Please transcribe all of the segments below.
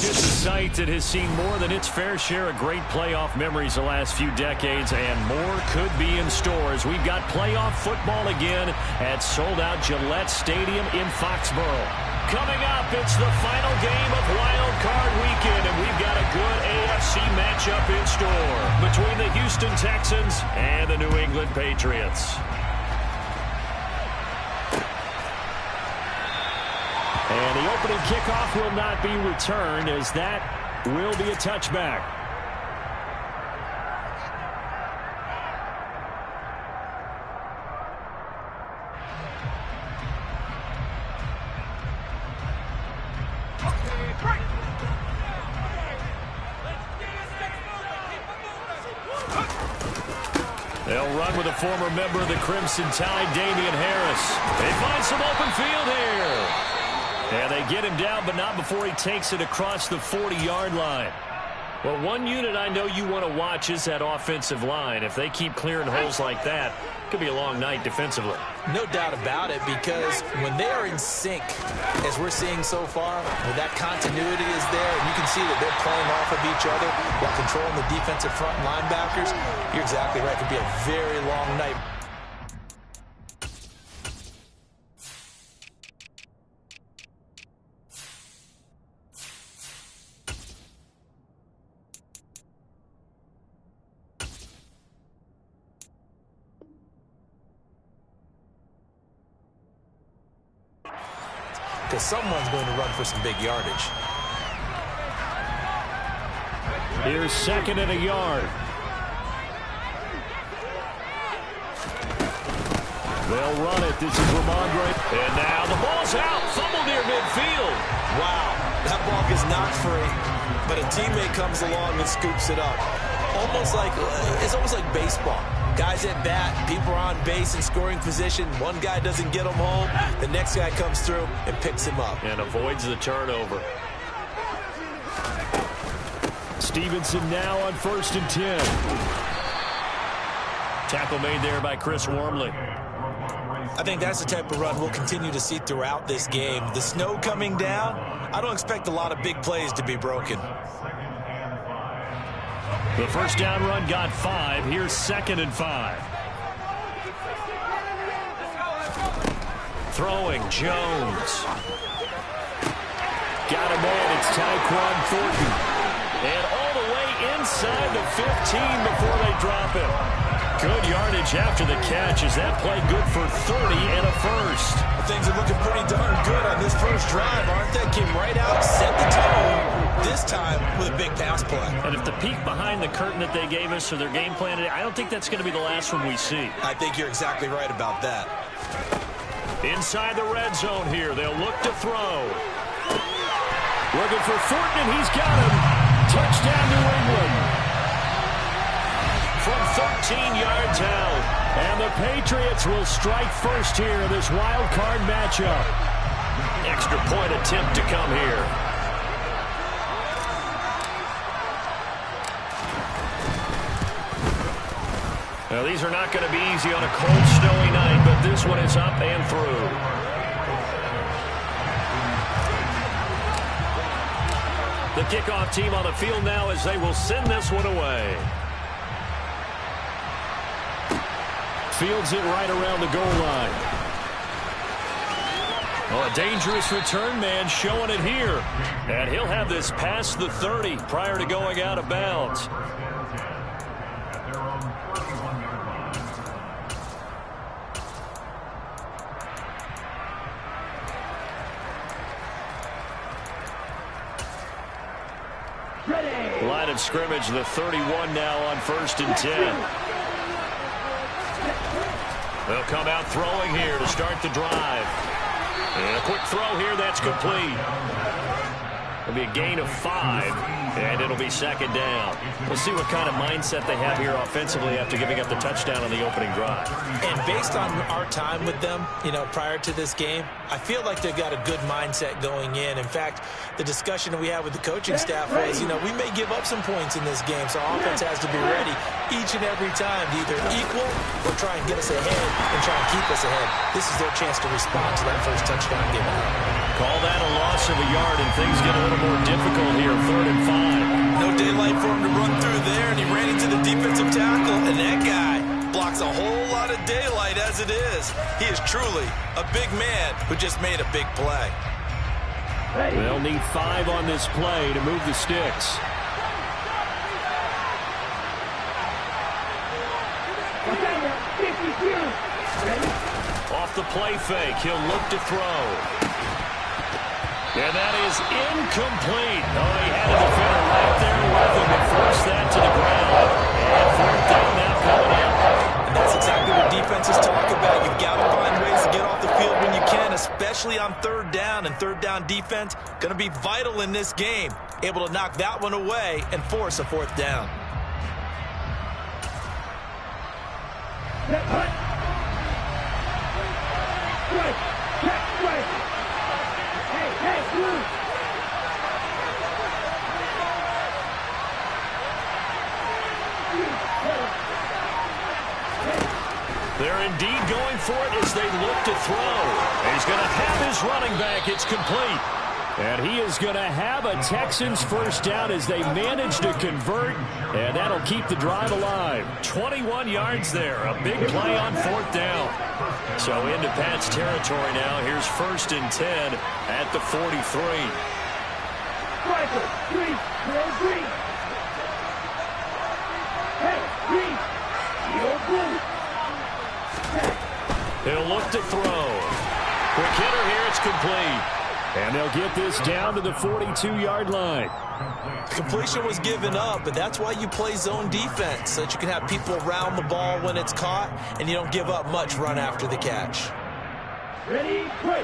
It's a sight that has seen more than its fair share of great playoff memories the last few decades, and more could be in store as we've got playoff football again at sold-out Gillette Stadium in Foxborough. Coming up, it's the final game of Wild Card Weekend, and we've got a good AFC matchup in store between the Houston Texans and the New England Patriots. And the opening kickoff will not be returned, as that will be a touchback. They'll run with a former member of the Crimson Tide, Damian Harris. They find some open field here. And they get him down, but not before he takes it across the 40-yard line. Well, one unit I know you want to watch is that offensive line. If they keep clearing holes like that, it could be a long night defensively. No doubt about it, because when they are in sync, as we're seeing so far, when that continuity is there, and you can see that they're playing off of each other while controlling the defensive front linebackers, you're exactly right. It could be a very long night. Because someone's going to run for some big yardage. Here's second and a yard. They'll run it. This is Ramondre. And now the ball's out. Fumble near midfield. Wow, that ball gets knocked free, but a teammate comes along and scoops it up. It's almost like baseball. Guys at bat, people are on base in scoring position. One guy doesn't get him home. The next guy comes through and picks him up. And avoids the turnover. Stevenson now on 1st and 10. Tackle made there by Chris Wormley. I think that's the type of run we'll continue to see throughout this game. The snow coming down, I don't expect a lot of big plays to be broken. The first down run got 5. Here's 2nd and 5. Throwing, Jones. Got him in. It's Tyquan Thornton. And all the way inside the 15 before they drop him. Good yardage after the catch. Is that play good for 30 and a first? Things are looking pretty darn good on this first drive, aren't they? Came right out, set the tone, this time with a big pass play. And if the peek behind the curtain that they gave us or their game plan today, I don't think that's going to be the last one we see. I think you're exactly right about that. Inside the red zone here, they'll look to throw. Looking for Thornton, and he's got him. Touchdown, New England. From 13 yards out. And the Patriots will strike first here in this wild card matchup. Extra point attempt to come here. Now, these are not going to be easy on a cold, snowy night, but this one is up and through. The kickoff team on the field now as they will send this one away. Fields it right around the goal line. Oh, a dangerous return man showing it here. And he'll have this past the 30 prior to going out of bounds. Line of scrimmage, the 31 now on 1st and 10. They'll come out throwing here to start the drive. And a quick throw here, that's complete. It'll be a gain of 5, and it'll be 2nd down. We'll see what kind of mindset they have here offensively after giving up the touchdown on the opening drive. And based on our time with them, prior to this game, I feel like they've got a good mindset going in. In fact, the discussion that we had with the coaching staff was, we may give up some points in this game, so our offense has to be ready each and every time to either equal or try and get us ahead and try and keep us ahead. This is their chance to respond to that first touchdown given. Call that a loss of a yard, and things get a little more difficult here, 3rd and 5. No daylight for him to run through there, and he ran into the defensive tackle, and that guy blocks a whole lot of daylight as it is. He is truly a big man who just made a big play. They'll need 5 on this play to move the sticks. Off the play fake, he'll look to throw. And that is incomplete. Oh, he had a defender right there with him and forced that to the ground. And 4th down now coming up. And that's exactly what defenses talk about. You've got to find ways to get off the field when you can, especially on 3rd down. And 3rd down defense going to be vital in this game. Able to knock that one away and force a 4th down. They're indeed going for it as they look to throw. He's going to have his running back. It's complete. And he is going to have a Texans 1st down as they manage to convert. And that'll keep the drive alive. 21 yards there. A big play on 4th down. So into Pat's territory now. Here's 1st and 10 at the 43. He'll look to throw. Quick hitter here. It's complete. And they'll get this down to the 42-yard line. Completion was given up, but that's why you play zone defense, so that you can have people around the ball when it's caught, and you don't give up much run after the catch. Ready, quick.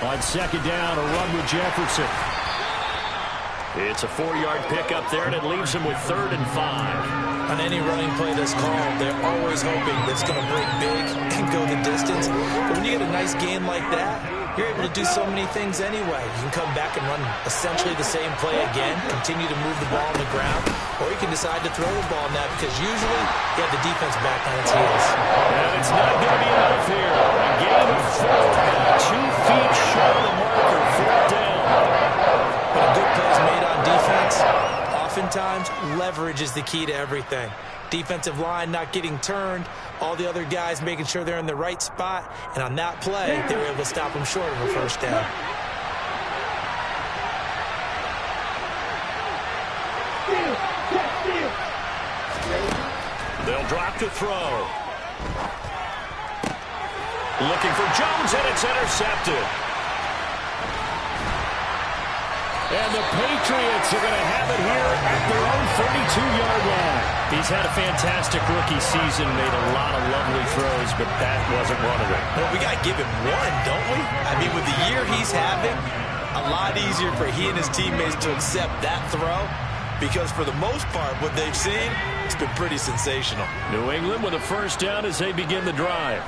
On 2nd down, a run with Jefferson. It's a 4-yard pickup there, and it leaves him with 3rd and 5. On any running play that's called, they're always hoping that it's going to break big and go the distance. But when you get a nice gain like that, you're able to do so many things anyway. You can come back and run essentially the same play again, continue to move the ball on the ground, or you can decide to throw the ball on that because usually you have the defense back on its heels. And it's not going to be enough here. A gain of 4, 2 feet short of the marker, 4th down. When a good play is made on defense, oftentimes leverage is the key to everything. Defensive line not getting turned, all the other guys making sure they're in the right spot, and on that play, they were able to stop them short of a 1st down. They'll drop to throw. Looking for Jones, and it's intercepted. And the Patriots are going to have it here at their own 32-yard line. He's had a fantastic rookie season, made a lot of lovely throws, but that wasn't one of them. Well, we got to give him one, don't we? I mean, with the year he's having, a lot easier for he and his teammates to accept that throw because for the most part, what they've seen, it's been pretty sensational. New England with a 1st down as they begin the drive.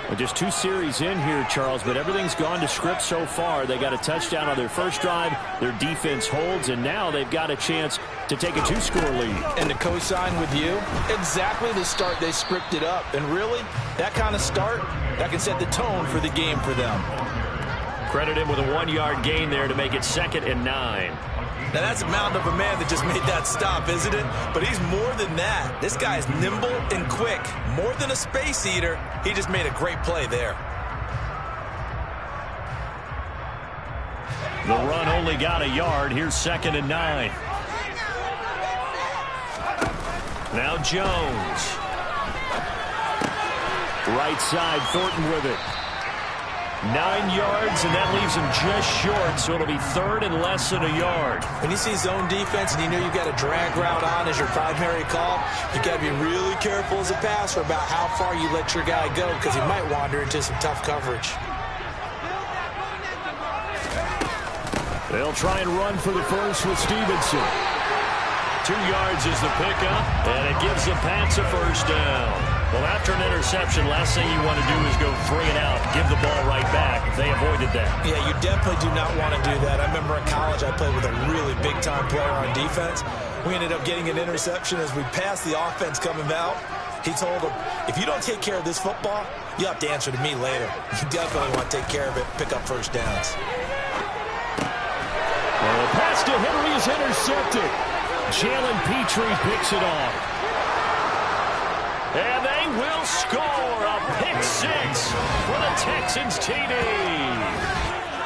Well, just 2 series in here, Charles, but everything's gone to script so far. They got a touchdown on their first drive. Their defense holds, and now they've got a chance to take a 2-score lead. And to co-sign with you, exactly the start they scripted up. And really, that kind of start, that can set the tone for the game for them. Credit him with a 1-yard gain there to make it 2nd and 9. Now, that's a mountain of a man that just made that stop, isn't it? But he's more than that. This guy is nimble and quick. More than a space eater, he just made a great play there. The run only got a yard. Here's 2nd and 9. Now Jones. Right side, Thornton with it. 9 yards, and that leaves him just short, so it'll be 3rd and less than a yard. When you see zone defense and you know you've got a drag route on as your primary call, you've got to be really careful as a passer about how far you let your guy go because he might wander into some tough coverage. They'll try and run for the first with Stevenson. 2 yards is the pickup, and it gives the Pats a 1st down. Well, after an interception, last thing you want to do is go 3 and out, give the ball right back. They avoided that. Yeah, you definitely do not want to do that. I remember in college I played with a really big-time player on defense. We ended up getting an interception as we passed the offense coming out. He told him, if you don't take care of this football, you'll have to answer to me later. You definitely want to take care of it, pick up first downs. The pass to Henry is intercepted. Jalen Petrie picks it off. And they will score a pick six for the Texans TD.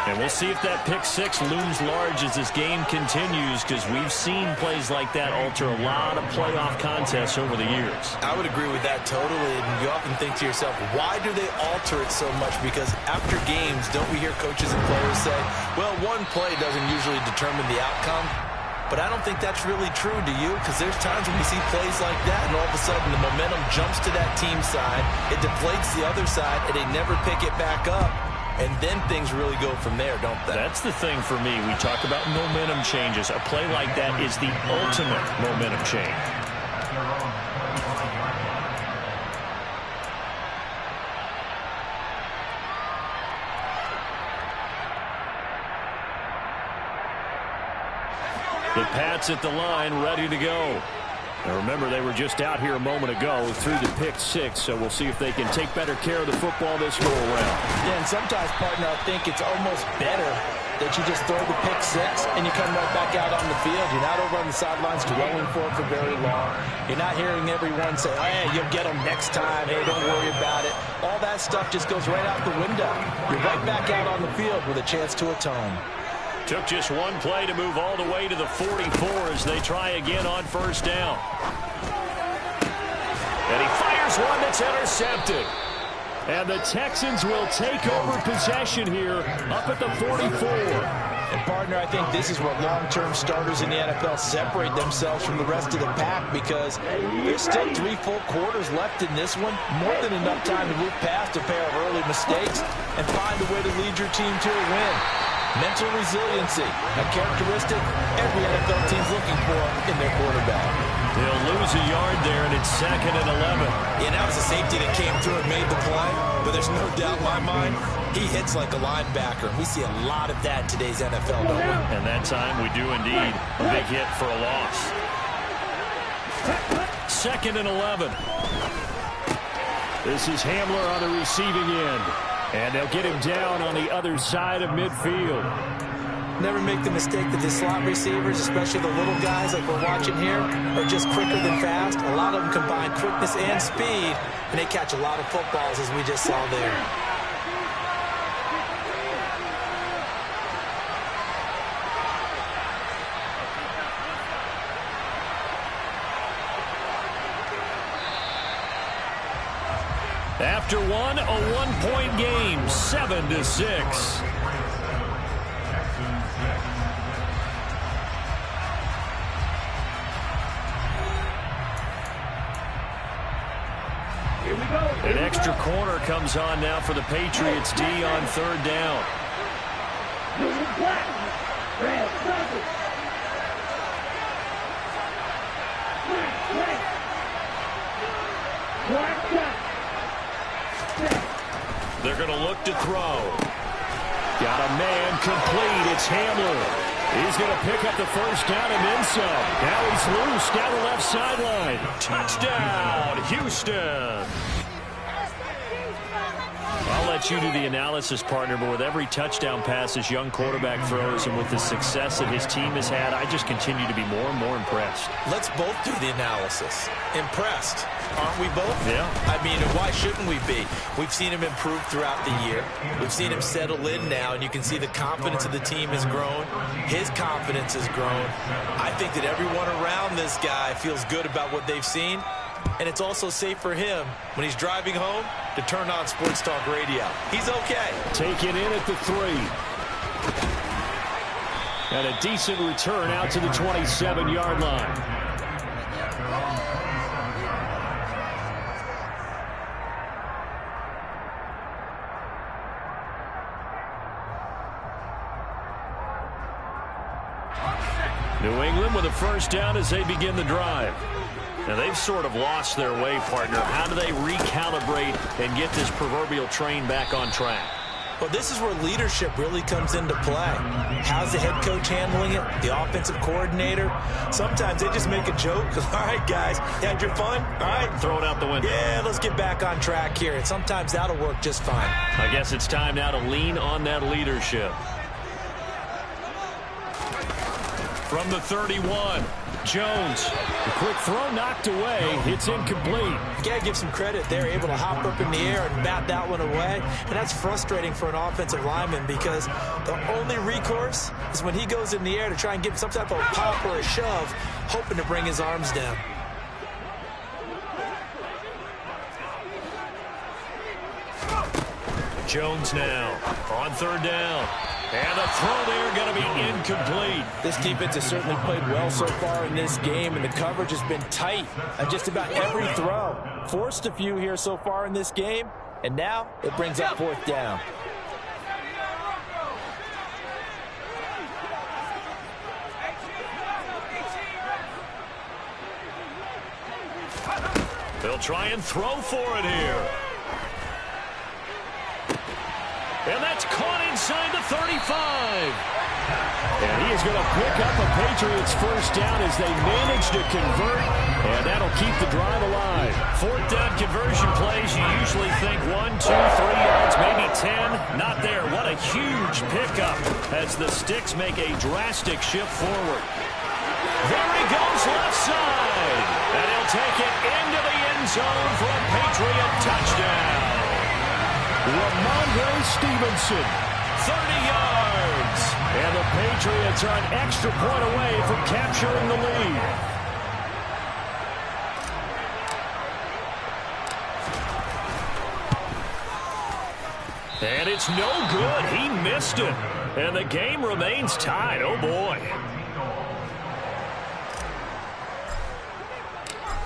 And we'll see if that pick six looms large as this game continues, because we've seen plays like that alter a lot of playoff contests over the years. I would agree with that totally. And you often think to yourself, why do they alter it so much? Because after games, don't we hear coaches and players say, well, one play doesn't usually determine the outcome? But I don't think that's really true, do you? Because there's times when we see plays like that, and all of a sudden the momentum jumps to that team side, it deflates the other side, and they never pick it back up. And then things really go from there, don't they? That's the thing for me. We talk about momentum changes. A play like that is the ultimate momentum change. The Pats at the line, ready to go. And remember, they were just out here a moment ago through the pick six, so we'll see if they can take better care of the football this go-around. Yeah, and sometimes, partner, I think it's almost better that you just throw the pick six and you come right back out on the field. You're not over on the sidelines dwelling for it for very long. You're not hearing everyone say, hey, you'll get them next time. Hey, don't worry about it. All that stuff just goes right out the window. You're right back out on the field with a chance to atone. Took just one play to move all the way to the 44 as they try again on first down. And he fires one that's intercepted. And the Texans will take over possession here up at the 44. And, partner, I think this is where long-term starters in the NFL separate themselves from the rest of the pack, because there's still 3 full quarters left in this one. More than enough time to move past a pair of early mistakes and find a way to lead your team to a win. Mental resiliency, a characteristic every NFL team's looking for in their quarterback. They'll lose a yard there, and it's 2nd and 11. Yeah, that was a safety that came through and made the play, but there's no doubt in my mind, he hits like a linebacker. We see a lot of that in today's NFL, don't we? And that time we do indeed. A big hit for a loss. 2nd and 11. This is Hamler on the receiving end. And they'll get him down on the other side of midfield. Never make the mistake that the slot receivers, especially the little guys like we're watching here, are just quicker than fast. A lot of them combine quickness and speed, and they catch a lot of footballs, as we just saw there. After one, a 1-point game, 7-6. Here we go. An extra corner comes on now for the Patriots D on 3rd down. Black. Red. Black. They're going to look to throw. Got a man complete. It's Hamler. He's going to pick up the first down and then some. Now he's loose down the left sideline. Touchdown, Houston. I'll let you do the analysis, partner, but with every touchdown pass this young quarterback throws and with the success that his team has had, I just continue to be more and more impressed. Let's both do the analysis. Impressed. Aren't we both? Yeah. I mean, why shouldn't we be? We've seen him improve throughout the year. We've seen him settle in now, and you can see the confidence of the team has grown. His confidence has grown. I think that everyone around this guy feels good about what they've seen, and it's also safe for him when he's driving home to turn on Sports Talk Radio. He's okay. Taken in at the 3. And a decent return out to the 27-yard line. New England with a first down as they begin the drive. Now, they've sort of lost their way, partner. How do they recalibrate and get this proverbial train back on track? Well, this is where leadership really comes into play. How's the head coach handling it? The offensive coordinator? Sometimes they just make a joke. All right, guys, you had your fun? All right. Throw it out the window. Yeah, let's get back on track here. And sometimes that'll work just fine. I guess it's time now to lean on that leadership. From the 31, Jones. The quick throw knocked away. It's incomplete. You got to give some credit. They're able to hop up in the air and bat that one away. And that's frustrating for an offensive lineman because the only recourse is when he goes in the air to try and get some type of pop or a shove, hoping to bring his arms down. Jones now on third down. And the throw there going to be incomplete. This defense has certainly played well so far in this game, and the coverage has been tight on just about every throw. Forced a few here so far in this game, and now it brings up fourth down. They'll try and throw for it here. And that's caught inside the 35. And he is going to pick up a Patriots first down as they manage to convert. And that'll keep the drive alive. Fourth down conversion plays, you usually think 1, 2, 3 yards, maybe 10. Not there. What a huge pickup as the sticks make a drastic shift forward. There he goes left side. And he'll take it into the end zone for a Patriot touchdown. Ramondre Stevenson, 30 yards. And the Patriots are an extra point away from capturing the lead. And it's no good. He missed it. And the game remains tied. Oh, boy.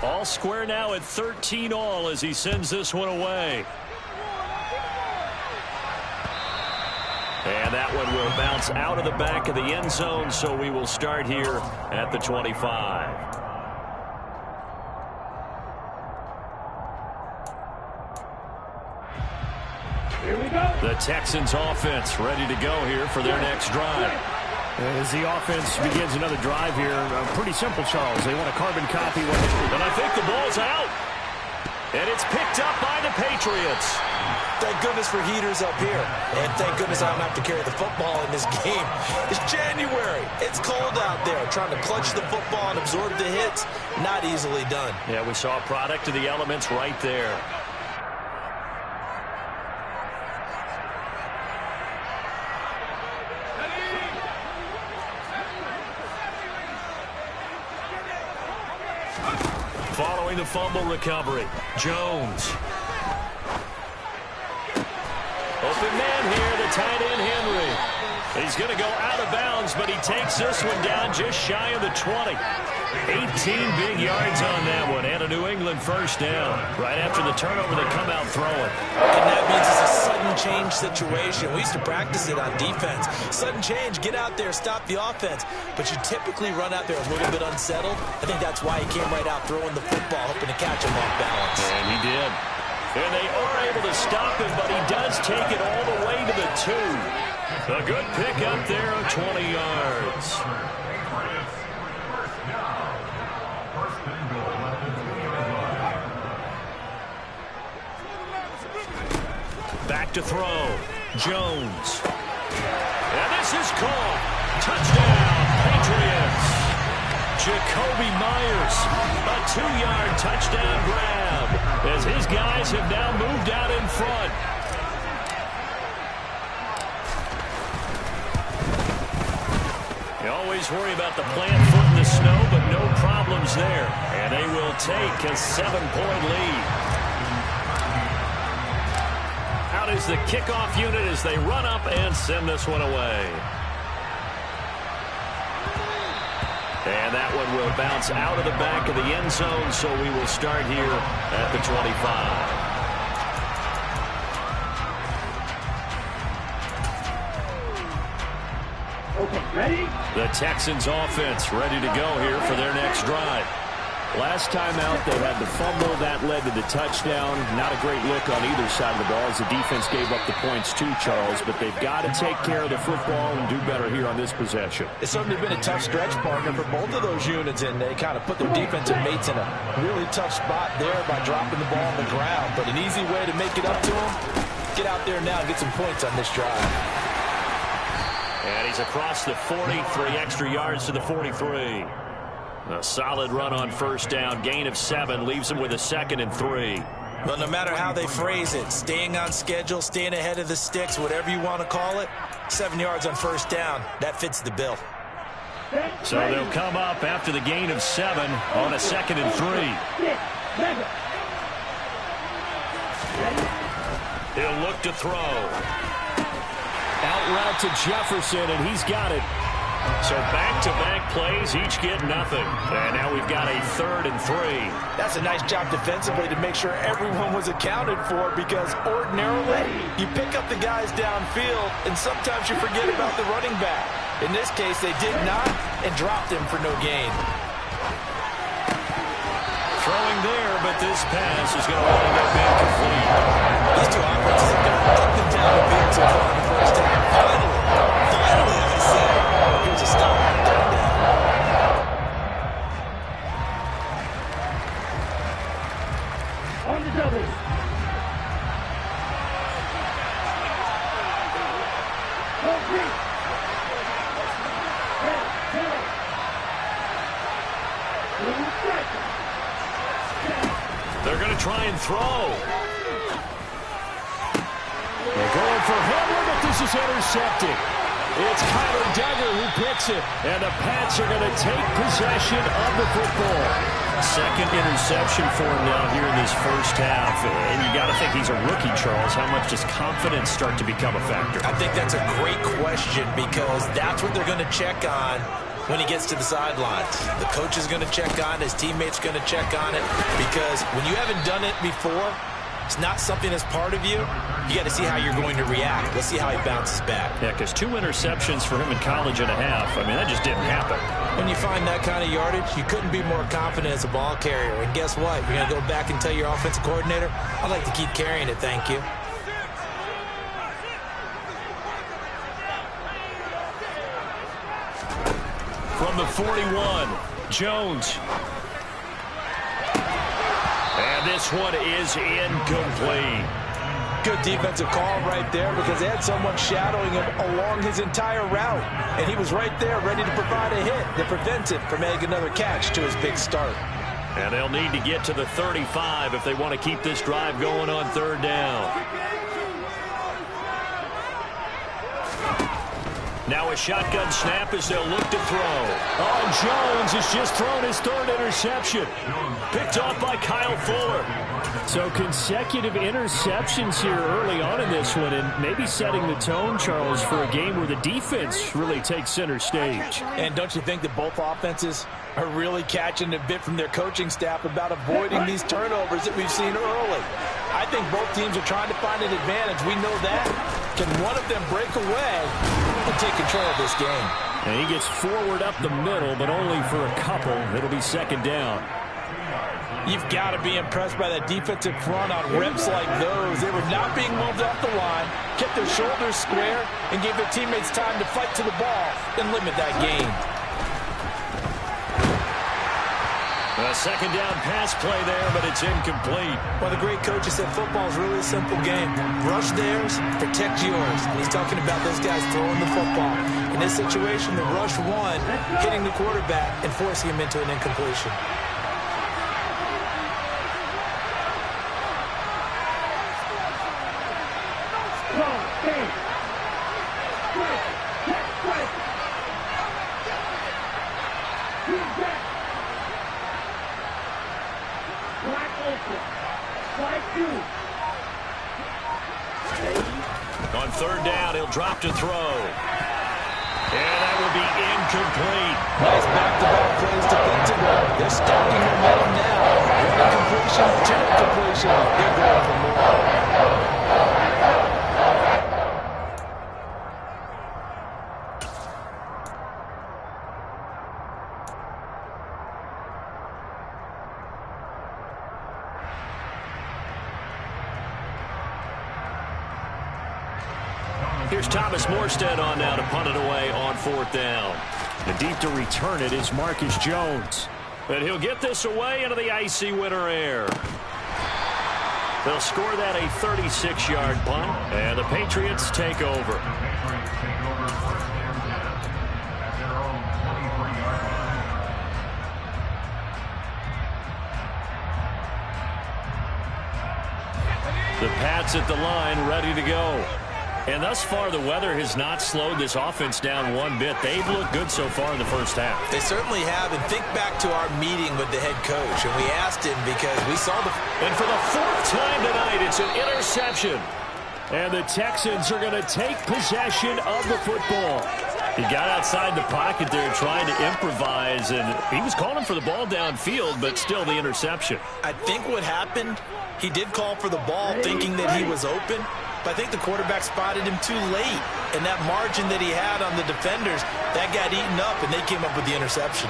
All square now at 13 all as he sends this one away. And that one will bounce out of the back of the end zone, so we will start here at the 25. Here we go. The Texans offense ready to go here for their next drive. As the offense begins another drive here, pretty simple, Charles. They want a carbon copy. And I think the ball's out. And it's picked up by the Patriots. Thank goodness for heaters up here. And thank goodness I don't have to carry the football in this game. It's January. It's cold out there. Trying to clutch the football and absorb the hits, not easily done. Yeah, we saw a product of the elements right there. Following the fumble recovery, Jones. Open man here, the tight end, Henry. He's going to go out of bounds, but he takes this one down just shy of the 20. 18 big yards on that one, and a New England first down. Right after the turnover, they come out throwing. And that means it's a sudden change situation. We used to practice it on defense. Sudden change, get out there, stop the offense. But you typically run out there a little bit unsettled. I think that's why he came right out throwing the football, hoping to catch him off balance. And he did. And they are able to stop him, but he does take it all the way to the 2. A good pickup there of 20 yards. Back to throw. Jones. And this is caught. Touchdown, Patriots. Jacoby Myers. A 2-yard touchdown grab as his guys have now moved out in front. You always worry about the plant foot in the snow, but no problems there. And they will take a 7-point lead. Out is the kickoff unit as they run up and send this one away. And that one will bounce out of the back of the end zone, so we will start here at the 25. Okay, ready? The Texans offense ready to go here for their next drive. Last time out, they had the fumble. That led to the touchdown. Not a great look on either side of the ball as the defense gave up the points too, Charles. But they've got to take care of the football and do better here on this possession. It's certainly been a tough stretch, partner, for both of those units, and they kind of put their defensive mates in a really tough spot there by dropping the ball on the ground. But an easy way to make it up to them, get out there now and get some points on this drive. And he's across the 40, 3 extra yards to the 43. A solid run on first down. Gain of 7 leaves him with a 2nd and 3. Well, no matter how they phrase it, staying on schedule, staying ahead of the sticks, whatever you want to call it, 7 yards on first down, that fits the bill. So they'll come up after the gain of 7 on a 2nd and 3. He'll look to throw. Out route to Jefferson, and he's got it. So back-to-back plays, each get nothing. And now we've got a 3rd and 3. That's a nice job defensively to make sure everyone was accounted for, because ordinarily you pick up the guys downfield and sometimes you forget about the running back. In this case, they did not and dropped him for no gain. Throwing there, but this pass is going to wind up incomplete. These two offenses have got up and down the field so far in the first half. Finally, I say, here's a stop. On the double. They're going to try and throw. They're going for Henry, but this is intercepted. It's Kyler Duggar who picks it, and the Pats are going to take possession of the football. 2nd interception for him now here in this first half. And you got to think he's a rookie, Charles. How much does confidence start to become a factor? I think that's a great question, because that's what they're going to check on when he gets to the sidelines. The coach is going to check on, his teammates are going to check on it, because when you haven't done it before, it's not something that's part of you. You got to see how you're going to react. Let's see how he bounces back. Yeah, because 2 interceptions for him in college and a half. I mean, that just didn't happen. When you find that kind of yardage, you couldn't be more confident as a ball carrier. And guess what? You're going to go back and tell your offensive coordinator, I'd like to keep carrying it, thank you. From the 41, Jones. And this one is incomplete. Good defensive call right there, because they had someone shadowing him along his entire route. And he was right there ready to provide a hit that prevents him from making another catch to his big start. And they'll need to get to the 35 if they want to keep this drive going on 3rd down. Now a shotgun snap as they'll look to throw. Oh, Jones has just thrown his 3rd interception. Picked off by Kyle Fuller. So consecutive interceptions here early on in this one, and maybe setting the tone, Charles, for a game where the defense really takes center stage. And don't you think that both offenses are really catching a bit from their coaching staff about avoiding these turnovers that we've seen early? I think both teams are trying to find an advantage. We know that. Can one of them break away and take control of this game? And he gets forward up the middle, but only for a couple. It'll be 2nd down. You've got to be impressed by that defensive front on reps like those. They were not being moved off the line, kept their shoulders square, and gave their teammates time to fight to the ball and limit that gain. A 2nd down pass play there, but it's incomplete. Well, the great coach has said football is really a simple game. Rush theirs, protect yours. And he's talking about those guys throwing the football. In this situation, the rush one, hitting the quarterback and forcing him into an incompletion. On 3rd down, he'll drop to throw. And that will be incomplete. Nice back-to-back plays defensively. They're stacking momentum now. One incompletion, 2 incompletion. They're going for more. Here's Thomas Morstead on now to punt it away on 4th down. The deep to return it is Marcus Jones. And he'll get this away into the icy winter air. They'll score that a 36-yard punt, and the Patriots take over. The Pats at the line, ready to go. And thus far, the weather has not slowed this offense down one bit. They've looked good so far in the first half. They certainly have. And think back to our meeting with the head coach. And we asked him because we saw the... And for the 4th time tonight, it's an interception. And the Texans are going to take possession of the football. He got outside the pocket there trying to improvise, and he was calling for the ball downfield, but still the interception. I think what happened, he did call for the ball thinking that he was open, but I think the quarterback spotted him too late, and that margin that he had on the defenders, that got eaten up, and they came up with the interception.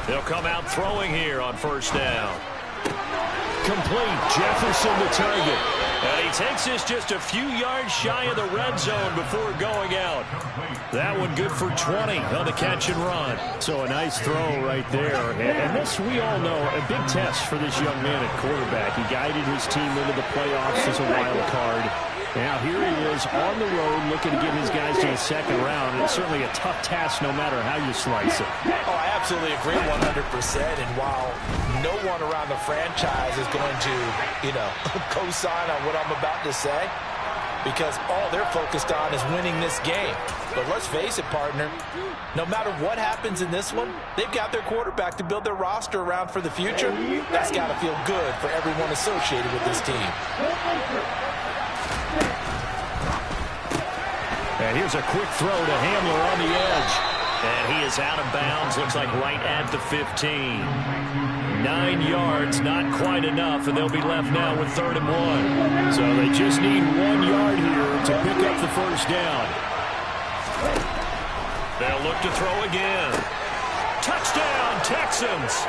They'll come out throwing here on 1st down. Complete. Jefferson the target. And he takes this just a few yards shy of the red zone before going out. That one good for 20 on the catch and run. So a nice throw right there. And this, we all know, a big test for this young man at quarterback. He guided his team into the playoffs as a wild card. Now here he is on the road looking to get his guys to the 2nd round. And it's certainly a tough task no matter how you slice it. Oh, I absolutely agree 100%. And while no one around the franchise is going to, co-sign on what I'm about to say, because all they're focused on is winning this game. But let's face it, partner, no matter what happens in this one, they've got their quarterback to build their roster around for the future. That's got to feel good for everyone associated with this team. And here's a quick throw to Hamler on the edge. And he is out of bounds, looks like right at the 15. 9 yards, not quite enough, and they'll be left now with 3rd and 1. So they just need 1 yard here to pick up the 1st down. They'll look to throw again. Touchdown, Texans!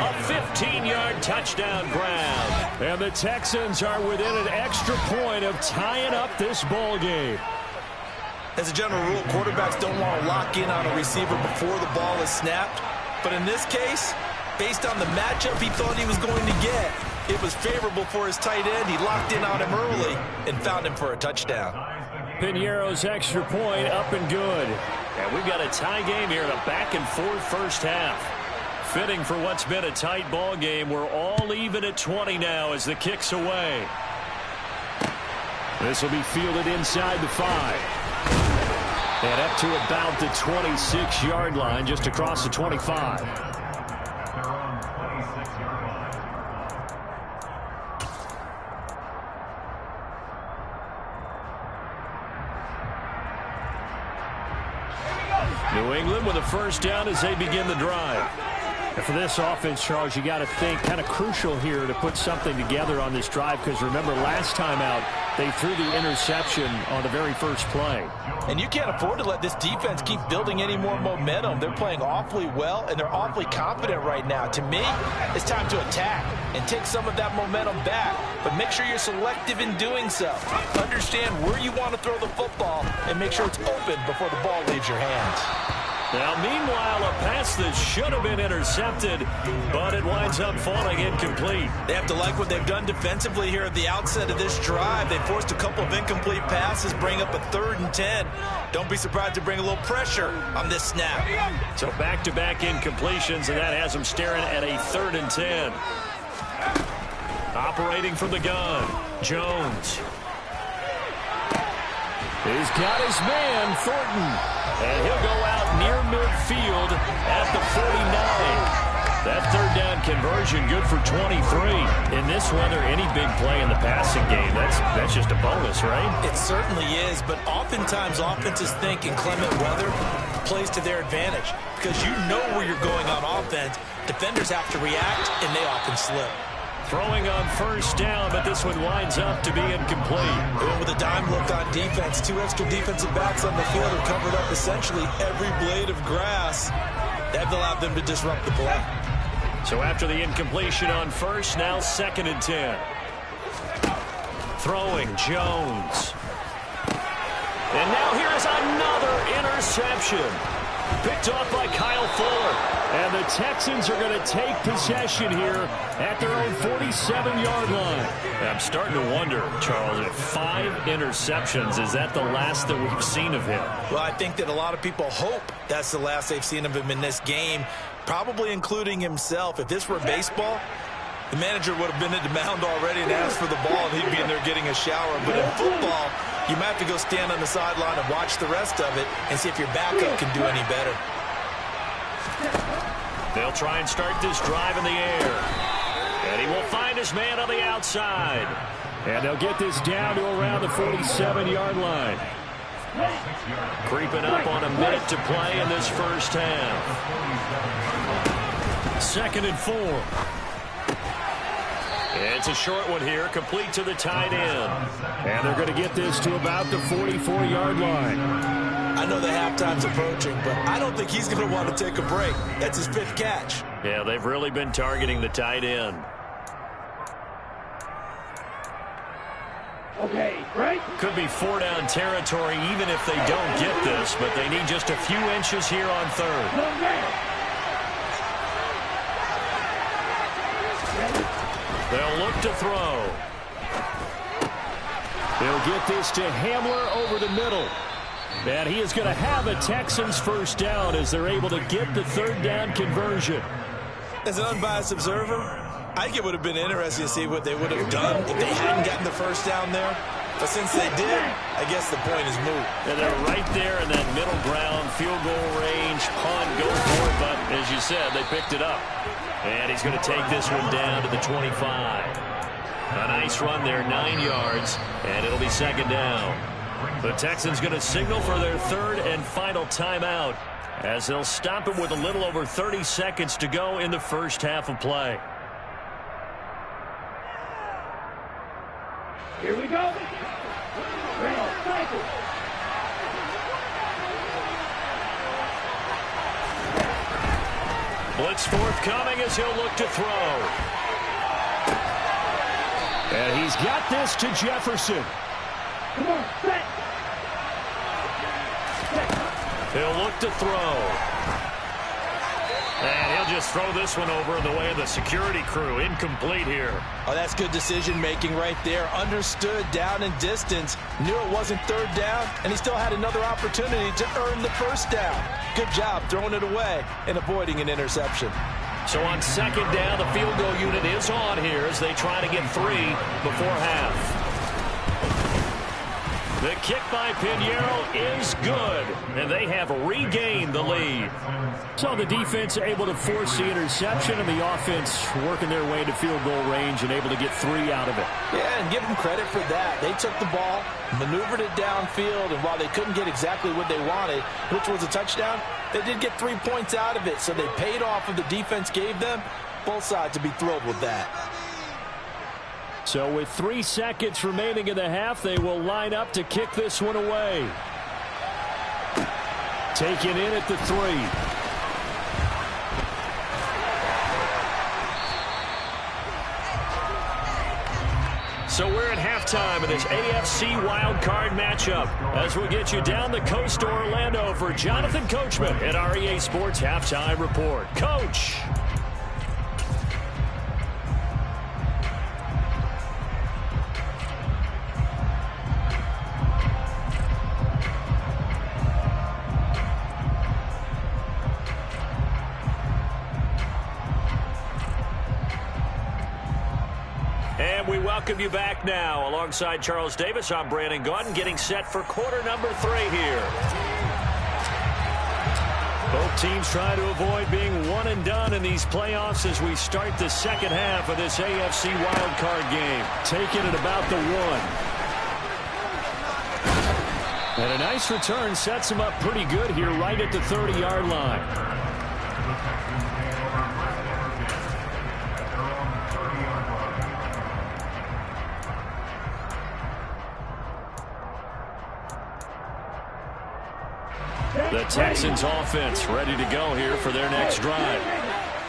A 15-yard touchdown grab. And the Texans are within an extra point of tying up this ball game. As a general rule, quarterbacks don't want to lock in on a receiver before the ball is snapped. But in this case, based on the matchup he thought he was going to get, it was favorable for his tight end. He locked in on him early and found him for a touchdown. Piñeiro's extra point up and good. And we've got a tie game here in a back-and-forth first half. Fitting for what's been a tight ball game. We're all even at 20 now as the kick's away. This will be fielded inside the 5. And up to about the 26-yard line, just across the 25. New England with a 1st down as they begin the drive. And for this offense, Charles, you got to think kind of crucial here to put something together on this drive, because remember last time out they threw the interception on the very first play. And you can't afford to let this defense keep building any more momentum. They're playing awfully well, and they're awfully confident right now. To me, it's time to attack and take some of that momentum back, but make sure you're selective in doing so. Understand where you want to throw the football and make sure it's open before the ball leaves your hands. Now, meanwhile, a pass that should have been intercepted, but it winds up falling incomplete. They have to like what they've done defensively here at the outset of this drive. They forced a couple of incomplete passes, bring up a 3rd and 10. Don't be surprised to bring a little pressure on this snap. So back-to-back incompletions, and that has them staring at a 3rd and 10. Operating from the gun, Jones. He's got his man, Thornton. And he'll go out near midfield at the 49. That 3rd down conversion good for 23. In this weather, any big play in the passing game, that's just a bonus, right? It certainly is, but oftentimes offenses think inclement weather plays to their advantage, because you know where you're going on offense. Defenders have to react, and they often slip. Throwing on first down, but this one winds up to be incomplete. And with a dime look on defense, 2 extra defensive backs on the field have covered up essentially every blade of grass. That allowed them to disrupt the play. So after the incompletion on first, now 2nd and 10. Throwing Jones. And now here's another interception. Picked off by Kyle Fuller. And the Texans are going to take possession here at their own 47-yard line. I'm starting to wonder, Charles, if 5 interceptions, is that the last that we've seen of him? Well, I think that a lot of people hope that's the last they've seen of him in this game, probably including himself. If this were baseball, the manager would have been at the mound already and asked for the ball, and he'd be in there getting a shower. But in football, you might have to go stand on the sideline and watch the rest of it and see if your backup can do any better. They'll try and start this drive in the air. And he will find his man on the outside. And they'll get this down to around the 47-yard line. Creeping up on a minute to play in this first half. 2nd and 4. It's a short one here, complete to the tight end. And they're going to get this to about the 44-yard line. I know the halftime's approaching, but I don't think he's going to want to take a break. That's his 5th catch. Yeah, they've really been targeting the tight end. Okay, right? Could be 4-down territory even if they don't get this, but they need just a few inches here on 3rd. They'll look to throw. They'll get this to Hamler over the middle. And he is going to have a Texans first down as they're able to get the 3rd down conversion. As an unbiased observer, I think it would have been interesting to see what they would have done if they hadn't gotten the first down there. But since they did, I guess the point is moot. And they're right there in that middle ground, field goal range, punt, go for it. But as you said, they picked it up. And he's going to take this one down to the 25. A nice run there, 9 yards, and it'll be 2nd down. The Texans going to signal for their 3rd and final timeout as they'll stop it with a little over 30 seconds to go in the first half of play. Here we go. Blitz forthcoming as he'll look to throw. And he's got this to Jefferson. Come on, set. He'll look to throw. And he'll just throw this one over in the way of the security crew. Incomplete here. Oh, that's good decision-making right there. Understood down and distance. Knew it wasn't 3rd down, and he still had another opportunity to earn the first down. Good job throwing it away and avoiding an interception. So on 2nd down, the field goal unit is on here as they try to get 3 before half. The kick by Pinheiro is good, and they have regained the lead. So the defense able to force the interception, and the offense working their way to field goal range and able to get 3 out of it. Yeah, and give them credit for that. They took the ball, maneuvered it downfield, and while they couldn't get exactly what they wanted, which was a touchdown, they did get 3 points out of it, so they paid off what the defense gave them. Both sides to be thrilled with that. So with 3 seconds remaining in the half, they will line up to kick this one away. Taken in at the 3. So we're at halftime of this AFC wildcard matchup as we get you down the coast to Orlando for Jonathan Coachman at our EA Sports Halftime Report. Coach. And we welcome you back now. Alongside Charles Davis, I'm Brandon Gaudin, getting set for quarter number 3 here. Both teams trying to avoid being one and done in these playoffs as we start the second half of this AFC wildcard game. Taking it about the 1. And a nice return sets them up pretty good here right at the 30-yard line. The Texans offense ready to go here for their next drive.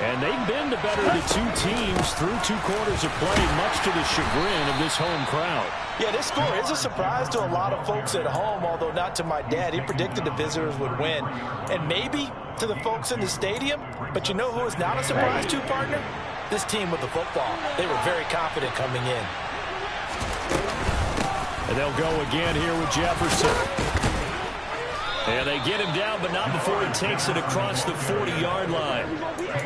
And they've been the better of the two teams through 2 quarters of play, much to the chagrin of this home crowd. Yeah, this score is a surprise to a lot of folks at home, although not to my dad. He predicted the visitors would win. And maybe to the folks in the stadium. But you know who is not a surprise to, partner? This team with the football. They were very confident coming in. And they'll go again here with Jefferson. And they get him down, but not before he takes it across the 40-yard line.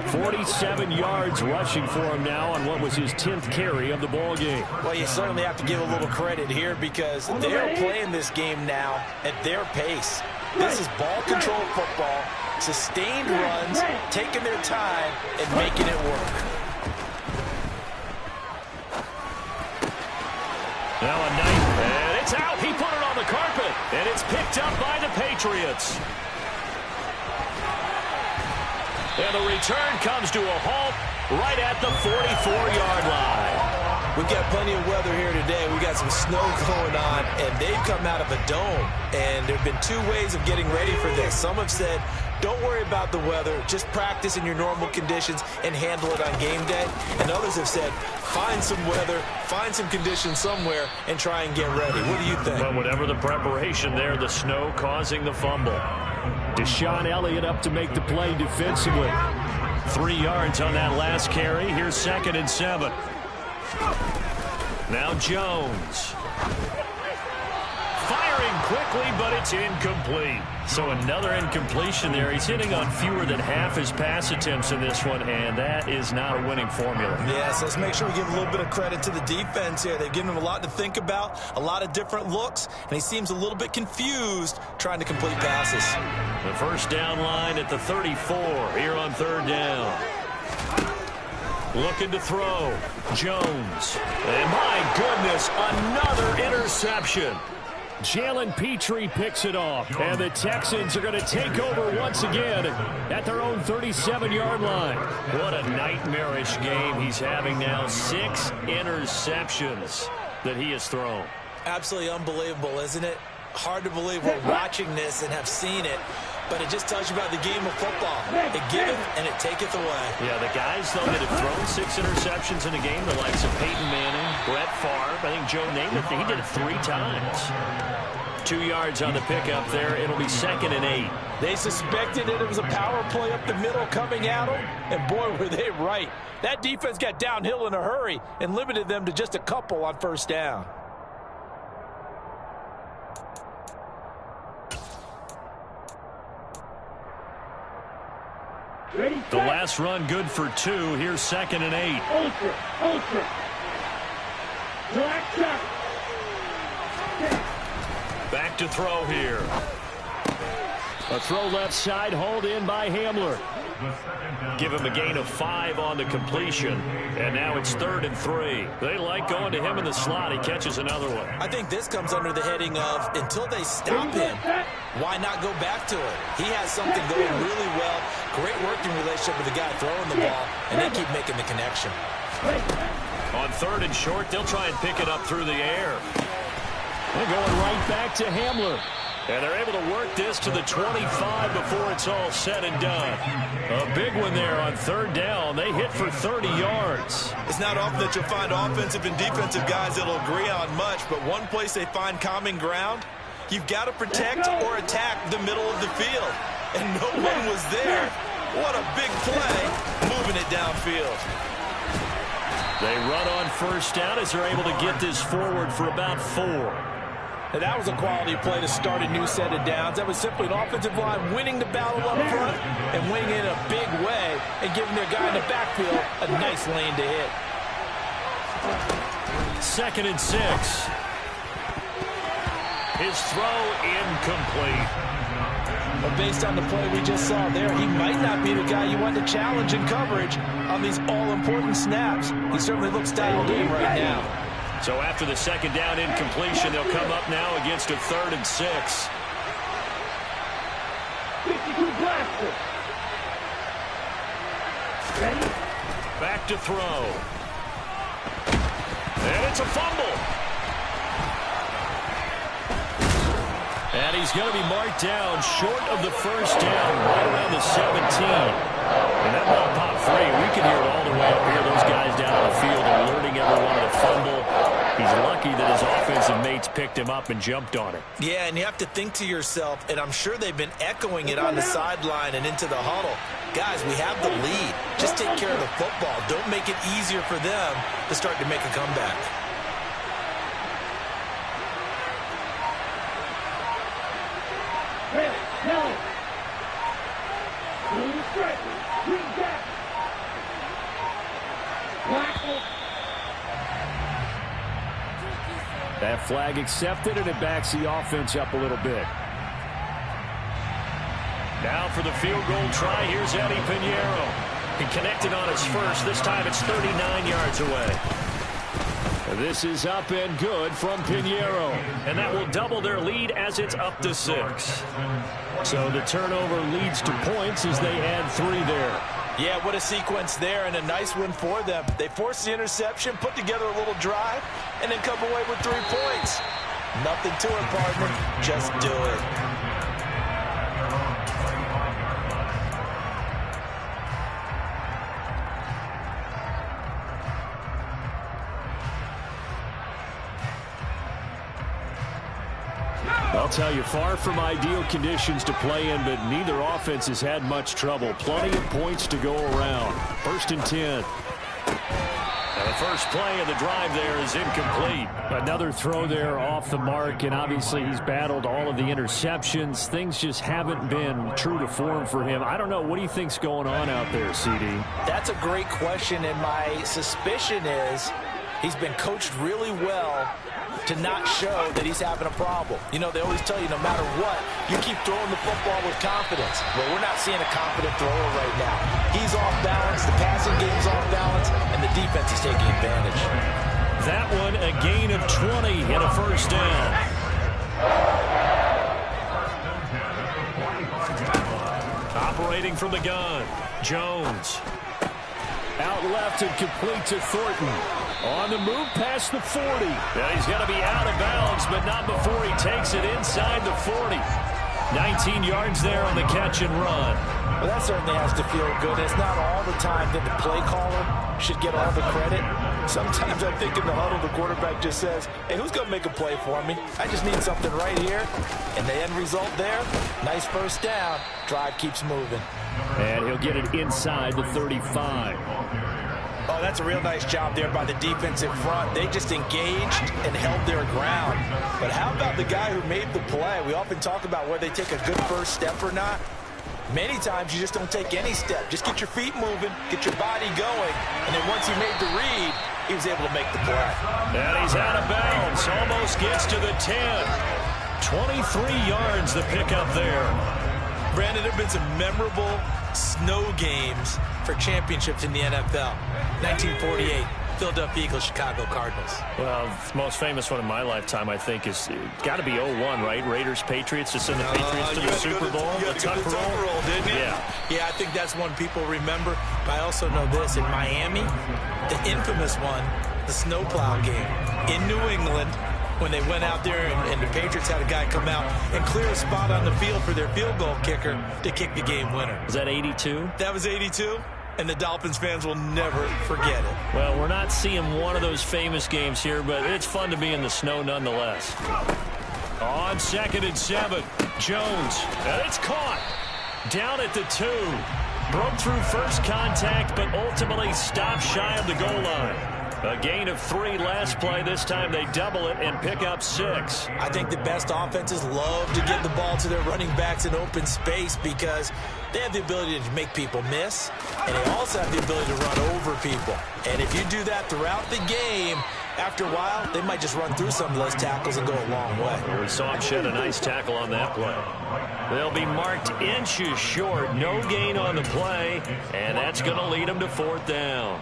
47 yards rushing for him now on what was his 10th carry of the ball game. Well, you certainly have to give a little credit here because they're playing this game now at their pace. This is ball control football, sustained runs, taking their time, and making it work. Now a knife, and it's out. He put it on the carpet, and it's picked up by the Patriots. And the return comes to a halt right at the 44-yard line. We've got plenty of weather here today. We've got some snow going on, and they've come out of a dome. And there have been 2 ways of getting ready for this. Some have said, don't worry about the weather. Just practice in your normal conditions and handle it on game day. And others have said, find some weather, find some conditions somewhere, and try and get ready. What do you think? Well, whatever the preparation there, the snow causing the fumble. Deshaun Elliott up to make the play defensively. 3 yards on that last carry. Here's 2nd and 7. Now Jones. Firing quickly, but it's incomplete. So another incompletion there. He's hitting on fewer than half his pass attempts in this one, and that is not a winning formula. Yes, let's make sure we give a little bit of credit to the defense here. They've given him a lot to think about, a lot of different looks, and he seems a little bit confused trying to complete passes. The first down line at the 34 here on 3rd down. Looking to throw. Jones. And my goodness, another interception. Jalen Petrie picks it off. And the Texans are going to take over once again at their own 37-yard line. What a nightmarish game he's having now. 6 interceptions that he has thrown. Absolutely unbelievable, isn't it? Hard to believe we're watching this and have seen it. But it just tells you about the game of football. It giveth and it taketh away. Yeah, the guys, though, that have thrown 6 interceptions in a game, the likes of Peyton Manning, Brett Favre, I think Joe Namath, he did it 3 times. 2 yards on the pickup there. It'll be 2nd and 8. They suspected that it was a power play up the middle coming at them, and boy, were they right. That defense got downhill in a hurry and limited them to just a couple on 1st down. The last run good for 2. Here's 2nd and 8. Ultra. Black shot. Back to throw here. A throw left side, hauled in by Hamler. Give him a gain of 5 on the completion. And now it's 3rd and 3. They like going to him in the slot. He catches another one. I think this comes under the heading of until they stop him, why not go back to it? He has something going really well. Great working relationship with the guy throwing the ball, and they keep making the connection. On 3rd and short, they'll try and pick it up through the air. They're going right back to Hamler. And they're able to work this to the 25 before it's all said and done. A big one there on 3rd down. They hit for 30 yards. It's not often that you'll find offensive and defensive guys that'll agree on much, but one place they find common ground, you've got to protect or attack the middle of the field. And no one was there. What a big play, moving it downfield. They run on 1st down as they're able to get this forward for about 4. Now, that was a quality play to start a new set of downs. That was simply an offensive line winning the battle up front and winning it in a big way and giving their guy in the backfield a nice lane to hit. 2nd and 6. His throw incomplete. But based on the play we just saw there, he might not be the guy you want to challenge in coverage on these all-important snaps. He certainly looks dialed in right now. So after the 2nd down incompletion, they'll come up now against a 3rd and 6. 52 blaster. Ready? Back to throw. And it's a fumble. And he's going to be marked down short of the first down, right around the 17. And that ball popped free. We can hear it all the way up here. Those guys down on the field alerting everyone to fumble. He's lucky that his offensive mates picked him up and jumped on it. Yeah, and you have to think to yourself, and I'm sure they've been echoing it on the sideline and into the huddle. Guys, we have the lead. Just take care of the football. Don't make it easier for them to start to make a comeback. No. Blue strike. Green jacket. Black. That flag accepted, and it backs the offense up a little bit. Now for the field goal try, here's Eddie Pinheiro. He connected on his first. This time it's 39 yards away. This is up and good from Pinheiro. And that will double their lead as it's up to 6. So the turnover leads to points as they add 3 there. Yeah, what a sequence there, and a nice win for them. They forced the interception, put together a little drive, and then come away with 3 points. Nothing to it, partner. Just do it. I'll tell you, far from ideal conditions to play in, but neither offense has had much trouble. Plenty of points to go around. 1st and 10. And the first play of the drive there is incomplete. Another throw there off the mark, and obviously he's battled all of the interceptions. Things just haven't been true to form for him. I don't know. What do you think's going on out there, CD? That's a great question, and my suspicion is he's been coached really well to not show that he's having a problem. You know, they always tell you no matter what, you keep throwing the football with confidence. Well, we're not seeing a confident thrower right now. He's off balance, the passing game's off balance, and the defense is taking advantage. That one, a gain of 20 and a first down. Operating from the gun, Jones. Out left and complete to Thornton. On the move past the 40. And he's going to be out of bounds, but not before he takes it inside the 40. 19 yards there on the catch and run. Well, that certainly has to feel good. It's not all the time that the play caller should get all the credit. Sometimes I think in the huddle, the quarterback just says, hey, who's going to make a play for me? I just need something right here. And the end result there, nice first down. Drive keeps moving. And he'll get it inside the 35. Oh, that's a real nice job there by the defensive front. They just engaged and held their ground. But how about the guy who made the play? We often talk about whether they take a good first step or not. Many times you just don't take any step. Just get your feet moving, get your body going. And then once he made the read, he was able to make the play. And he's out of bounds. Almost gets to the 10. 23 yards the pickup there. Brandon, there have been some memorable snow games for championships in the NFL. 1948, Philadelphia Eagles, Chicago Cardinals. Well, the most famous one in my lifetime, I think, is got to be 01, right? Raiders, Patriots to send the Patriots to the Super Bowl. You had to go to the Tucker Roll, didn't you? Yeah, I think that's one people remember. But I also know this. In Miami, the infamous one, the snowplow game in New England, when they went out there and the Patriots had a guy come out and clear a spot on the field for their field goal kicker to kick the game winner. Was that 82? That was 82, and the Dolphins fans will never forget it. Well, we're not seeing one of those famous games here, but it's fun to be in the snow nonetheless. On 2nd and 7, Jones, and it's caught. Down at the 2. Broke through first contact, but ultimately stopped shy of the goal line. A gain of 3 last play. This time they double it and pick up 6. I think the best offenses love to give the ball to their running backs in open space because they have the ability to make people miss, and they also have the ability to run over people. And if you do that throughout the game, after a while, they might just run through some of those tackles and go a long way. We saw him shed a nice tackle on that play. They'll be marked inches short. No gain on the play, and that's going to lead them to 4th down.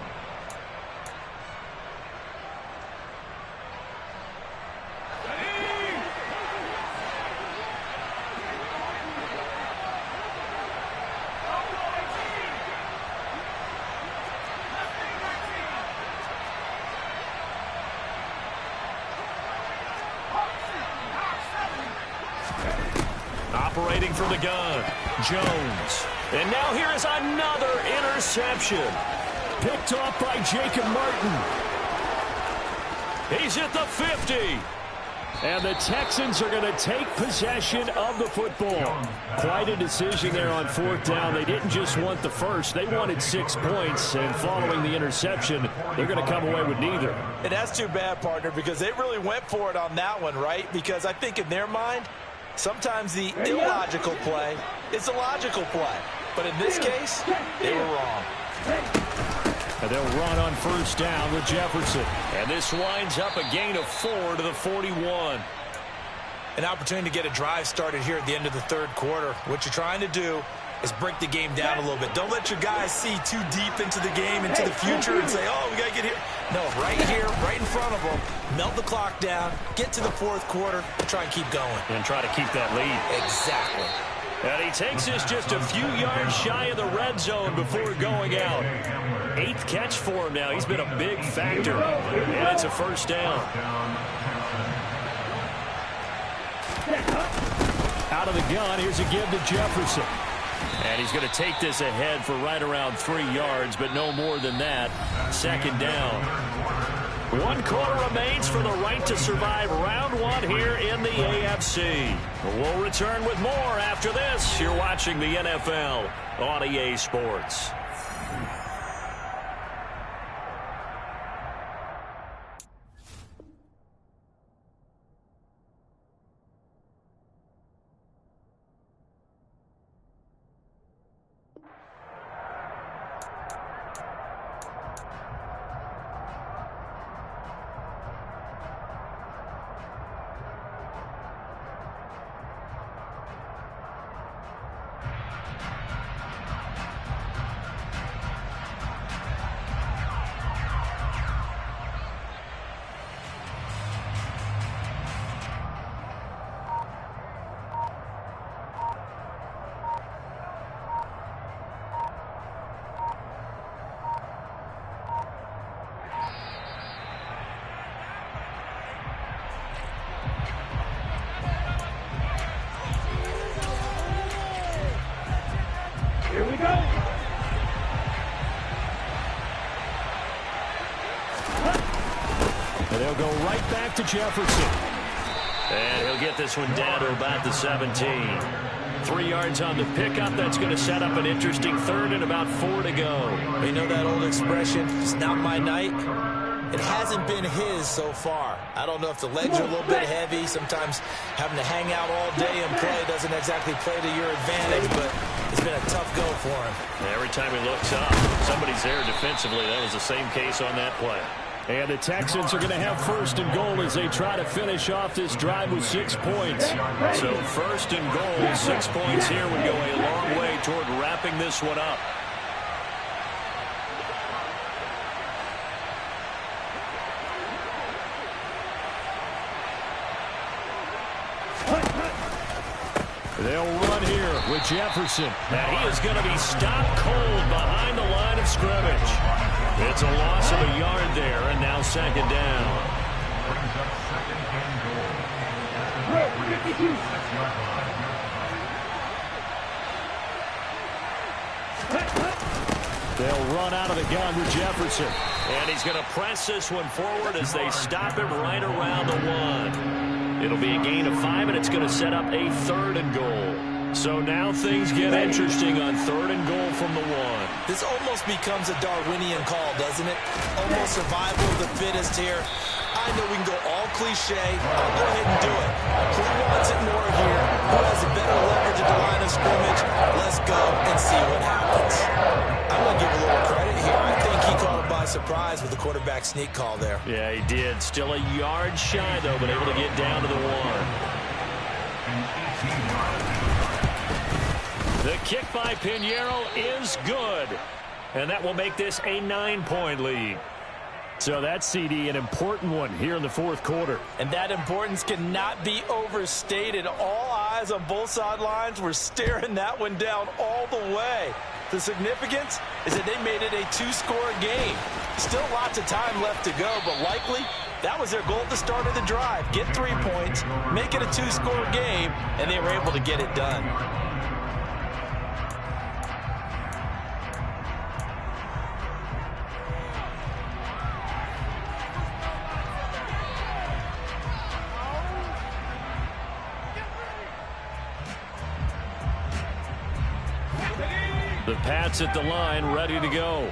Rotating from the gun. Jones. And now here is another interception. Picked off by Jacob Martin. He's at the 50. And the Texans are going to take possession of the football. Quite a decision there on fourth down. They didn't just want the first. They wanted 6 points. And following the interception, they're going to come away with neither. And that's too bad, partner, because they really went for it on that one, right? Because I think in their mind, sometimes the illogical play is a logical play. But in this case, they were wrong. And they'll run on first down with Jefferson. And this winds up a gain of 4 to the 41. An opportunity to get a drive started here at the end of the third quarter. What you're trying to do is break the game down a little bit. Don't let your guys see too deep into the game, into the future, and say, oh, we got to get here. No, right here, right in front of them, melt the clock down, get to the fourth quarter, and try and keep going. And try to keep that lead. Exactly. And he takes this just a few yards shy of the red zone before going out. 8th catch for him now. He's been a big factor. And it's a first down. Out of the gun, here's a give to Jefferson. And he's going to take this ahead for right around 3 yards, but no more than that. Second down. 1 quarter remains for the right to survive round 1 here in the AFC. We'll return with more after this. You're watching the NFL on EA Sports. Here we go. And they'll go right back to Jefferson. And he'll get this one down to about the 17. 3 yards on the pickup. That's going to set up an interesting third and about 4 to go. You know that old expression, it's not my night? It hasn't been his so far. I don't know if the legs are a little bit heavy. Sometimes having to hang out all day and play doesn't exactly play to your advantage, but it's been a tough go for him. Every time he looks up, somebody's there defensively. That was the same case on that play. And the Texans are going to have first and goal as they try to finish off this drive with 6 points. So first and goal, 6 points here would go a long way toward wrapping this one up. They'll run here with Jefferson. And he is going to be stopped cold behind the line of scrimmage. It's a loss of a yard there, and now second down. They'll run out of the gun with Jefferson. And he's going to press this one forward as they stop him right around the 1. It'll be a gain of 5, and it's going to set up a third and goal. So now things get interesting on third and goal from the 1. This almost becomes a Darwinian call, doesn't it? Almost survival of the fittest here. I know we can go all cliche. I'll go ahead and do it. Who wants it more here? Who has a better leverage at the line of scrimmage? Let's go and see what happens. I'm going to give a little credit here. I think he caught him by surprise with the quarterback sneak call there. Yeah, he did. Still a yard shy, though, but able to get down to the 1. The kick by Pinheiro is good. And that will make this a 9-point lead. So that's, CD, an important one here in the fourth quarter. And that importance cannot be overstated. All eyes on both sidelines were staring that one down all the way. The significance is that they made it a 2-score game. Still lots of time left to go, but likely That was their goal at the start of the drive. Get 3 points, make it a 2-score game, and they were able to get it done. The Pats at the line, ready to go.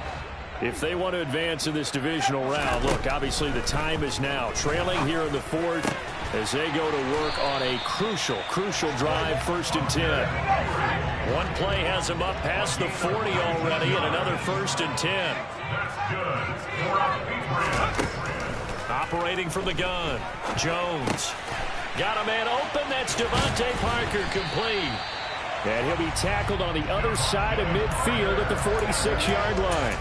If they want to advance in this divisional round, look, obviously the time is now. Trailing here in the fourth as they go to work on a crucial drive, 1st and 10. One play has them up past the 40 already, and another 1st and 10. Operating from the gun, Jones. Got a man open, that's Devontae Parker, complete. And he'll be tackled on the other side of midfield at the 46-yard line.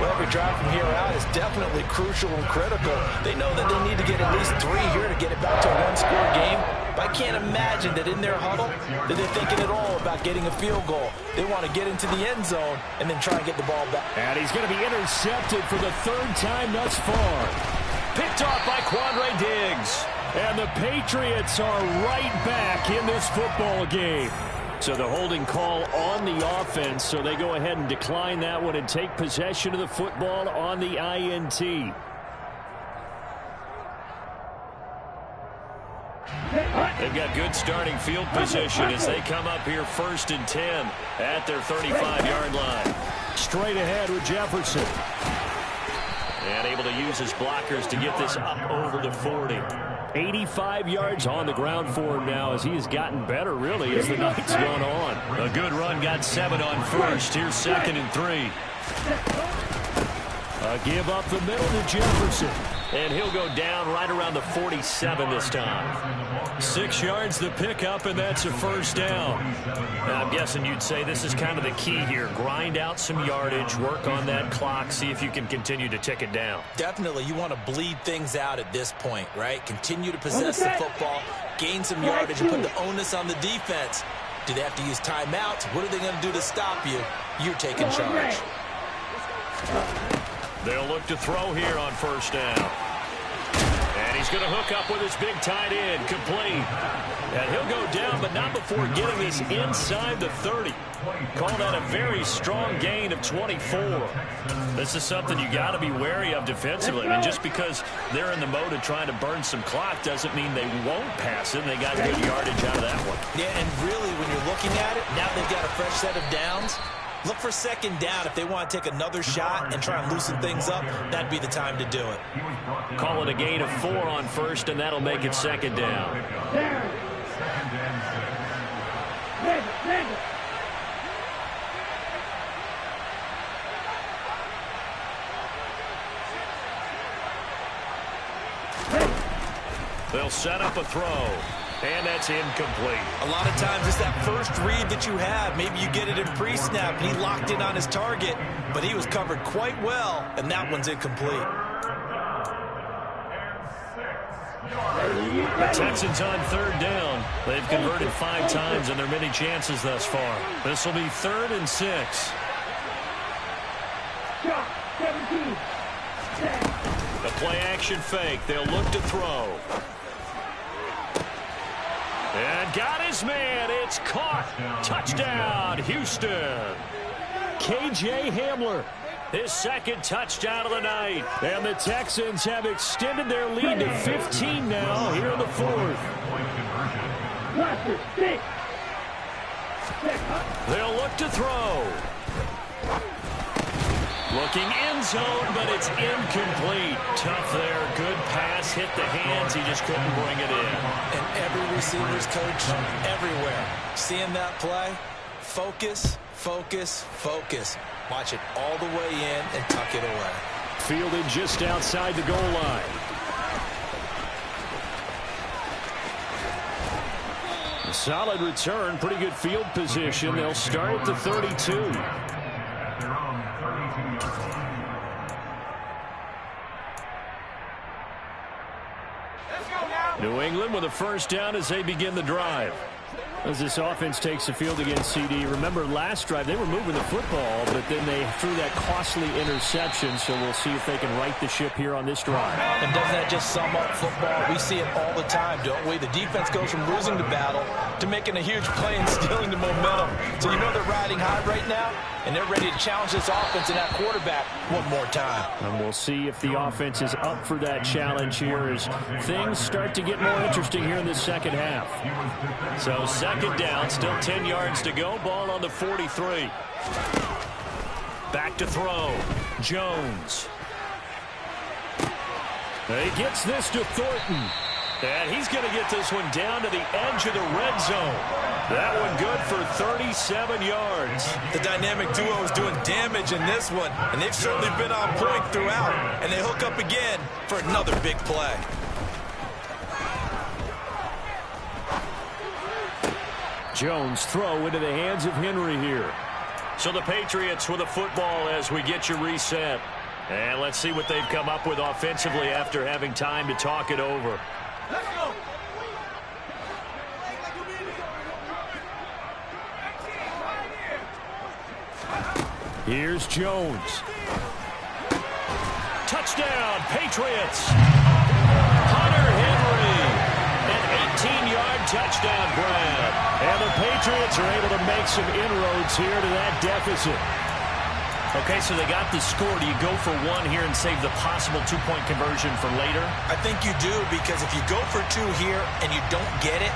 Well, every drive from here out is definitely crucial and critical. They know that they need to get at least 3 here to get it back to a 1-score game. But I can't imagine that in their huddle that they're thinking at all about getting a field goal. They want to get into the end zone and then try and get the ball back. And he's going to be intercepted for the 3rd time thus far. Picked off by Quandre Diggs. And the Patriots are right back in this football game. So the holding call on the offense, so they go ahead and decline that one and take possession of the football on the INT. They've got good starting field position as they come up here 1st and 10 at their 35-yard line. Straight ahead with Jefferson. And able to use his blockers to get this up over the 40. 85 yards on the ground for him now as he has gotten better, really, as the night's gone on. A good run, got 7 on 1st. Here's 2nd and 3. A give up the middle to Jefferson. And he'll go down right around the 47 this time. 6 yards the pickup, and that's a 1st down. Now, I'm guessing you'd say this is kind of the key here. Grind out some yardage, work on that clock, see if you can continue to tick it down. Definitely, you want to bleed things out at this point, right? Continue to possess the football, gain some yardage, and put the onus on the defense. Do they have to use timeouts? What are they going to do to stop you? You're taking charge. They'll look to throw here on 1st down. And he's going to hook up with his big tight end, complete. And he'll go down, but not before getting this inside the 30. Call that a very strong gain of 24. This is something you got to be wary of defensively. I mean, just because they're in the mode of trying to burn some clock doesn't mean they won't pass it. They got good yardage out of that one. Yeah, and really, when you're looking at it, now they've got a fresh set of downs. Look for 2nd down. If they want to take another shot and try and loosen things up, that'd be the time to do it. Call it a gain of 4 on 1st, and that'll make it 2nd down. They'll set up a throw. And that's incomplete. A lot of times it's that first read that you have. Maybe you get it in pre-snap, and he locked in on his target, but he was covered quite well, and that one's incomplete. The Texans on 3rd down. They've converted 5 times in their many chances thus far. This will be 3rd and 6. The play-action fake. They'll look to throw. And got his man. It's caught. Touchdown, Houston. KJ Hamler, his 2nd touchdown of the night. And the Texans have extended their lead to 15 now here in the 4th. They'll look to throw. Looking end zone, but it's incomplete. Tough there. Good pass. Hit the hands. He just couldn't bring it in. And every receiver's coach everywhere. Seeing that play, focus, focus, focus. Watch it all the way in and tuck it away. Fielded just outside the goal line. A solid return. Pretty good field position. They'll start at the 32. New England with a 1st down as they begin the drive. As this offense takes the field against CD, remember last drive they were moving the football, but then they threw that costly interception, so we'll see if they can right the ship here on this drive. And doesn't that just sum up football? We see it all the time, don't we? The defense goes from losing the battle to making a huge play and stealing the momentum. So you know they're riding high right now, and they're ready to challenge this offense and that quarterback one more time. And we'll see if the offense is up for that challenge here as things start to get more interesting here in the second half. So second down, still 10 yards to go. Ball on the 43. Back to throw. Jones. He gets this to Thornton. And he's going to get this one down to the edge of the red zone. That one good for 37 yards. The dynamic duo is doing damage in this one, and they've certainly been on point throughout. And they hook up again for another big play. Jones throw into the hands of Henry here. So the Patriots with the football as we get you reset. And let's see what they've come up with offensively after having time to talk it over. Let's go. Here's Jones. Touchdown, Patriots. Hunter Henry. An 18-yard touchdown grab. And the Patriots are able to make some inroads here to that deficit. Okay, so they got the score. Do you go for one here and save the possible two-point conversion for later? I think you do, because if you go for two here and you don't get it,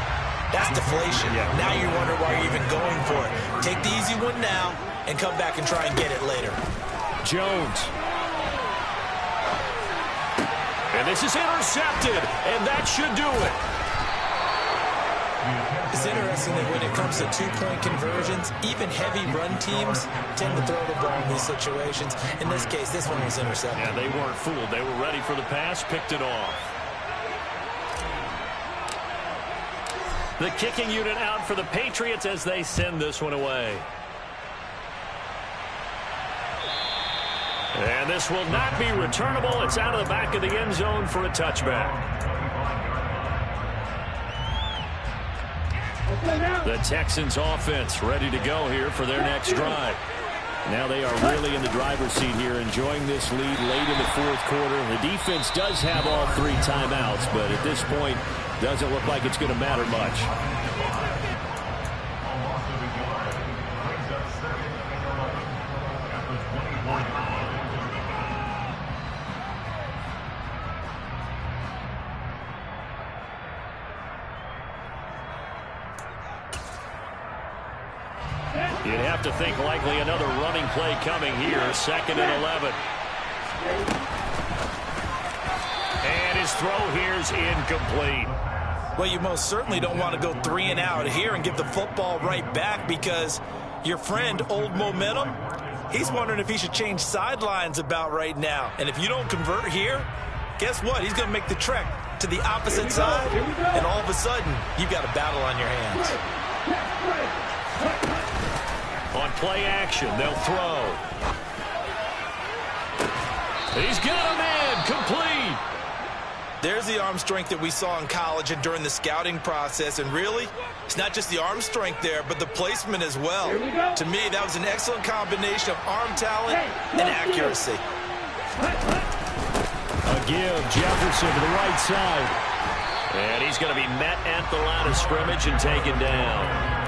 that's deflation. Yeah. Now you wonder why you're even going for it. Take the easy one now and come back and try and get it later. Jones. And this is intercepted, and that should do it. It's interesting that when it comes to two-point conversions, even heavy run teams tend to throw the ball in these situations. In this case, this one was intercepted. Yeah, they weren't fooled. They were ready for the pass, picked it off. The kicking unit out for the Patriots as they send this one away. And this will not be returnable. It's out of the back of the end zone for a touchback. The Texans offense ready to go here for their next drive. Now they are really in the driver's seat here, enjoying this lead late in the fourth quarter. The defense does have all three timeouts, but at this point, doesn't look like it's going to matter much. You'd have to think likely another running play coming here. 2nd and 11. And his throw here is incomplete. Well, you most certainly don't want to go 3 and out here and give the football right back, because your friend, Old Momentum, he's wondering if he should change sidelines about right now. And if you don't convert here, guess what? He's going to make the trek to the opposite side, and all of a sudden, you've got a battle on your hands. On play action, they'll throw. He's got him in, complete. There's the arm strength that we saw in college and during the scouting process. And really, it's not just the arm strength there, but the placement as well. To me, that was an excellent combination of arm talent and accuracy. A give, Jefferson to the right side. And he's going to be met at the line of scrimmage and taken down.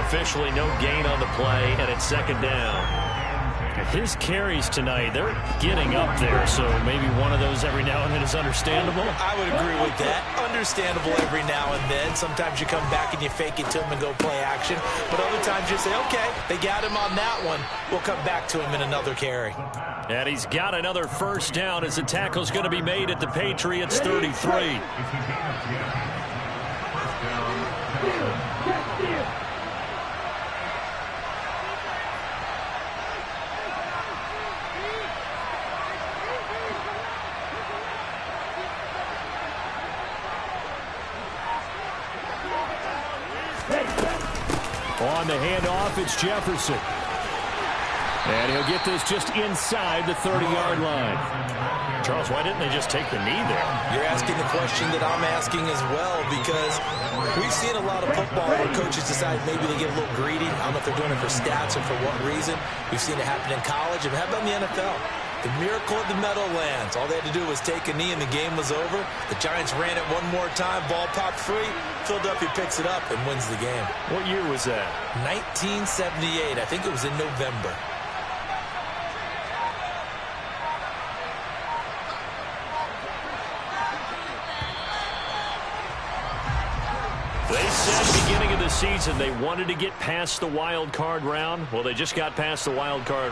Officially no gain on the play, and it's 2nd down. His carries tonight, they're getting up there, so maybe one of those every now and then is understandable. I would agree with that. Understandable every now and then. Sometimes you come back and you fake it to him and go play action. But other times you say, okay, they got him on that one. We'll come back to him in another carry. And he's got another first down as the tackle's going to be made at the Patriots 33. On the handoff, it's Jefferson. And he'll get this just inside the 30-yard line. Charles, why didn't they just take the knee there? You're asking the question that I'm asking as well, because we've seen a lot of football where coaches decide maybe they get a little greedy. I don't know if they're doing it for stats or for what reason. We've seen it happen in college. And how about in the NFL? The miracle of the Meadowlands. All they had to do was take a knee and the game was over. The Giants ran it one more time. Ball popped free. Philadelphia picks it up and wins the game. What year was that? 1978. I think it was in November. They said beginning of the season they wanted to get past the wild card round. Well, they just got past the wild card